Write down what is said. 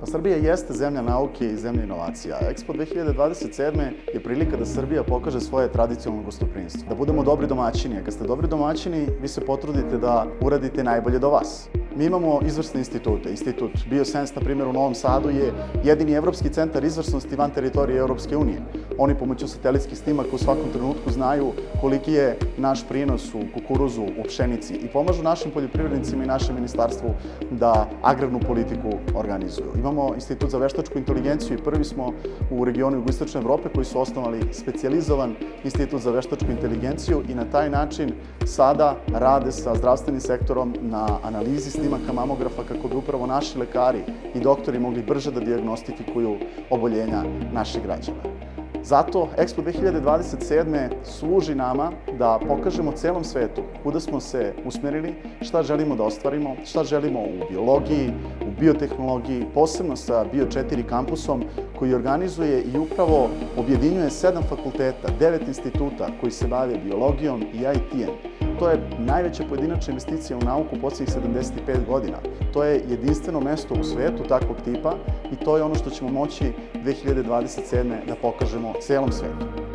Pa Srbija jeste zemlja nauke i zemlja inovacija. Expo 2027. je prilika da Srbija pokaže svoje tradicionalno gostoprimstvo. Da budemo dobri domaćini, a kad ste dobri domaćini, vi se potrudite da uradite najbolje do vas. Mi imamo izvrsne institute. Institut Biosens, na primjer, u Novom Sadu je jedini evropski centar izvrsnosti van teritorije Europske unije. Oni pomoću satelitskih snimaka u svakom trenutku znaju koliki je naš prinos u kukuruzu, u pšenici i pomažu našim poljoprivrednicima i našem ministarstvu da agrarnu politiku organizuju. Imamo Institut za veštačku inteligenciju i prvi smo u regionu jugoistočne Evrope koji su osnovali specijalizovan Institut za veštačku inteligenciju i na taj način sada rade sa zdravstvenim sektorom na analizi snimaka mamografa kako bi upravo naši lekari i doktori mogli brže da dijagnostifikuju oboljenja naših građana. Zato Expo 2027. služi nama da pokažemo celom svetu kuda smo se usmerili, šta želimo da ostvarimo, šta želimo u biologiji, u biotehnologiji, posebno sa Bio4 kampusom koji organizuje i upravo objedinjuje 7 fakulteta, 9 instituta koji se bave biologijom i IT-em. To je najveća pojedinačna investicija u nauku u posljednjih 75 godina. To je jedinstveno mesto u svetu takvog tipa i to je ono što ćemo moći 2027. da pokažemo celom svetu.